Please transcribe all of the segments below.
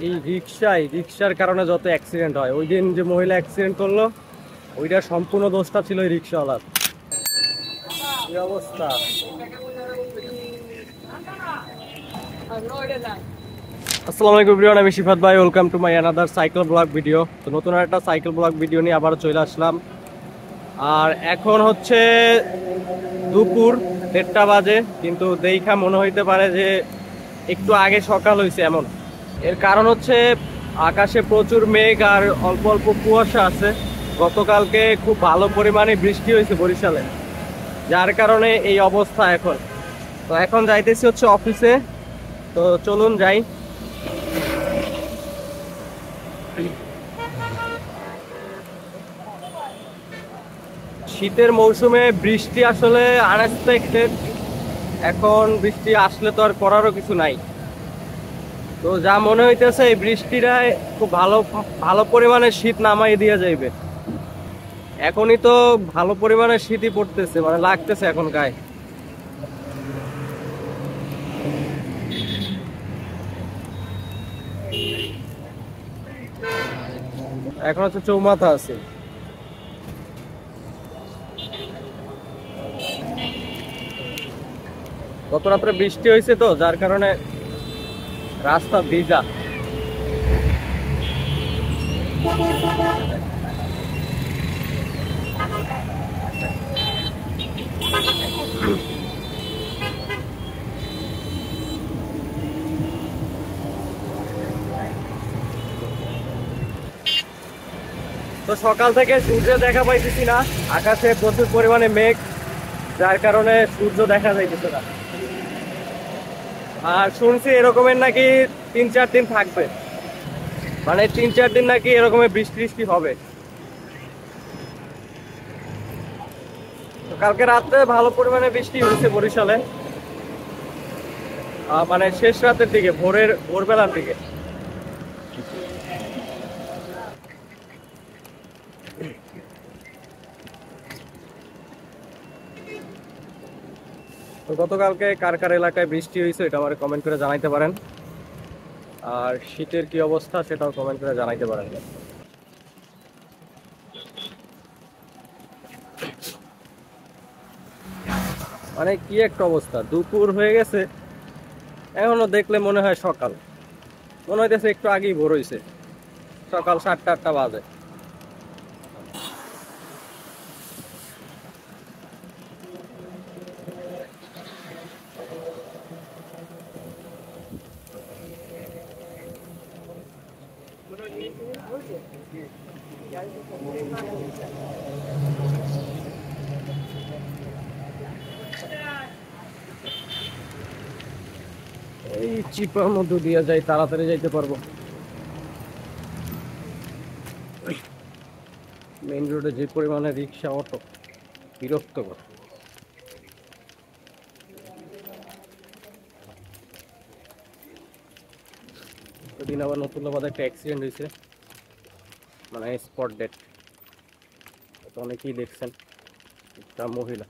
এই রিক্সার কারণে যত অ্যাক্সিডেন্ট হয়, ওই দিন যে মহিলা অ্যাক্সিডেন্ট করলো ওইটা সম্পূর্ণ দোষটা ছিল ওই রিক্সাওয়ালার। কি অবস্থা! আসসালামু আলাইকুম এভরিওয়ান, আমি শিফাত ভাই। Welcome to my another cycle blog video. তো নতুন একটা সাইকেল ব্লগ ভিডিও নিয়ে আবারও চলে আসলাম। আর এখন হচ্ছে দুপুর 1:30 বাজে, কিন্তু দেখা মনে হইতে পারে যে একটু আগে সকাল হয়েছে এমন। এর কারণ হচ্ছে আকাশে প্রচুর মেঘ আর অল্প অল্প কুয়াশা আছে। গতকালকে খুব ভালো পরিমাণে বৃষ্টি হয়েছে বরিশালে, যার কারণে এই অবস্থা এখন। তো এখন যাইতেছি হচ্ছে অফিসে, তো চলুন যাই। শীতের মৌসুমে বৃষ্টি আসলে আনএক্সপেক্টেড। এখন বৃষ্টি আসলে তো আর করারও কিছু নাই। তো যা মনে হইতেছে এই বৃষ্টিটায় খুব ভালো ভালো পরিমাণে শীত নামাই দিয়ে যাইবে। এখনই তো ভালো পরিমাণে শীতই পড়তেছে, মানে লাগতেছে এখন গায়ে। এখন হচ্ছে চৌমাথা আছে। গত রাত্রে বৃষ্টি হয়েছে, তো যার কারণে রাস্তা ভিজা। তো সকাল থেকে সূর্য দেখা পাইতেছি না, আকাশে প্রচুর পরিমাণে মেঘ, যার কারণে সূর্য দেখা যাইতেছে না। আর শুনছি এরকমের নাকি 3-4 দিন থাকবে, মানে 3-4 দিন নাকি এরকমের বৃষ্টি হবে। তো কালকে রাত্রে ভালো পরিমাণে বৃষ্টি হয়েছে বরিশালে, মানে শেষ রাতের দিকে, ভোরবেলার দিকে। তো গতকালকে কার কার এলাকায় বৃষ্টি হয়েছে এটা আমার কমেন্ট করে জানাইতে পারেন। আর শীতের কি অবস্থা সেটাও কমেন্ট করে জানাইতে পারেন। মানে কি একটা অবস্থা, দুপুর হয়ে গেছে, এখনো দেখলে মনে হয় সকাল। মনে হইতেছে একটু আগেই ভোর হয়েছে, সকাল 7টা-8টা বাজে। এই চিপার মধ্যে দিয়ে যাই, তাড়াতাড়ি যাইতে পারবো। মেইন রোডে যে পরিমাণে রিক্সা অটো, বিরক্তকর। ওদিন আবার নতুনবাদ একটা অ্যাক্সিডেন্ট হয়েছে, মানে স্পট ডেড। অনেকেই দেখছেন, একটা মহিলা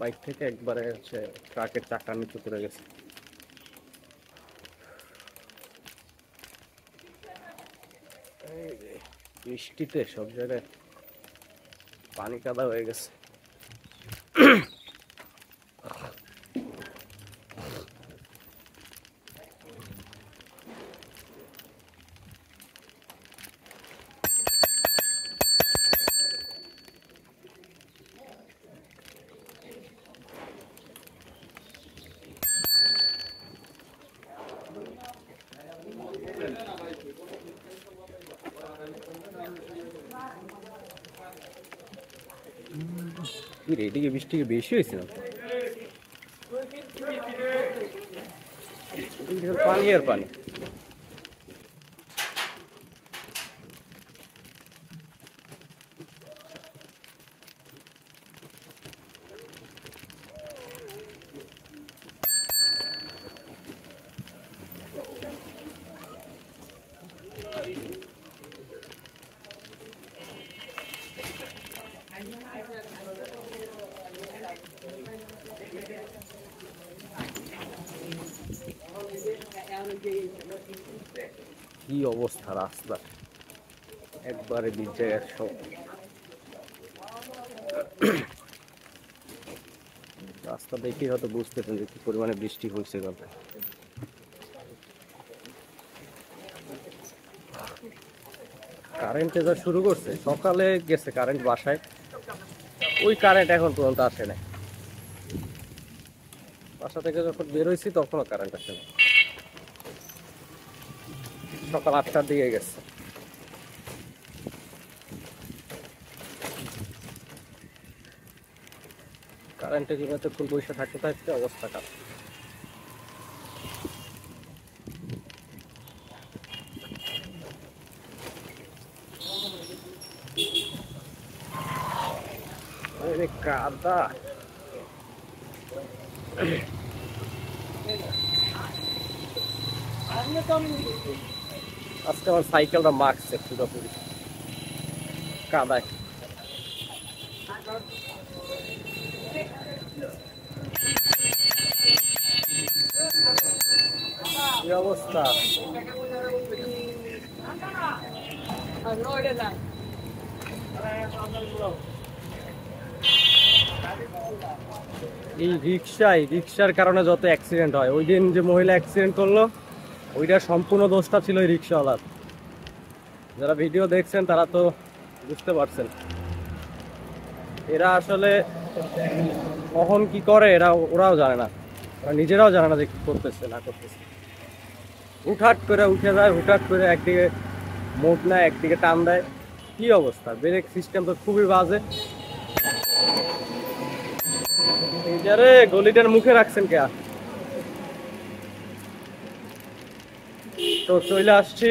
বাইক থেকে একবারে হচ্ছে ট্রাকের চাকার নিচে পড়ে গেছে। বৃষ্টিতে সব জায়গায় পানি কাদা হয়ে গেছে। এদিকে বৃষ্টি বেশি হয়েছে না, পানি আর পানি। কি অবস্থা রাস্তা, একবারে ভিজে গেছে। রাস্তা দেখি হয়তো বুঝতেছেন যে কি পরিমাণে বৃষ্টি হয়েছে গত। কারেন্টে যা শুরু করছে, সকালে গেছে কারেন্ট বাসায়, ওই কারেন্ট এখন পর্যন্ত আসে না। বাসা থেকে যখন বের হয়েছি তখনও কারেন্ট আসে না, সকাল 8টার দিকে গেছে। কারেন্টের জন্য এতক্ষণ বসে থাকতে থাকতে অবস্থা খারাপ। কাদা, আজকে আমার সাইকেলটা মাখছে পুরোপুরি কাদায়। কি অবস্থা, এই রিক্সার কারণে যত অ্যাক্সিডেন্ট হয়। ওই দিন যে মহিলা অ্যাক্সিডেন্ট করলো, ওইটা সম্পূর্ণ দোষটা ছিল ওই রিক্সাওয়ালার। যারা ভিডিও দেখছেন তারা তো বুঝতে পারছেন। এরা আসলে কখন কি করে ওরাও জানে না, ওরা নিজেরাও জানে না যে কি করতেছে না করতেছে। হুটহাট করে উঠে যায়, হুটহাট করে একদিকে মোড় নেয়, একদিকে টান দেয়। কি অবস্থা, ব্রেক সিস্টেম তো খুবই বাজে। এই যারে গলিটার মুখে রাখছেন কে? তো চলে আসছি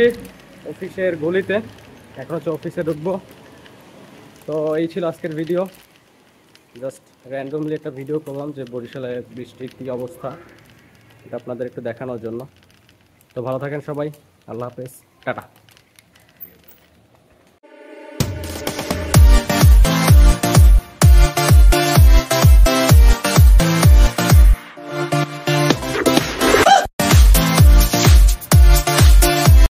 অফিসের গলিতে, এখন হচ্ছে অফিসে ঢুকবো। তো এই ছিল আজকের ভিডিও, জাস্ট র্যান্ডমলি একটা ভিডিও করলাম যে বরিশালে বৃষ্টির কী অবস্থা, এটা আপনাদের একটু দেখানোর জন্য। তো ভালো থাকেন সবাই, আল্লাহ হাফেজ, টাটা।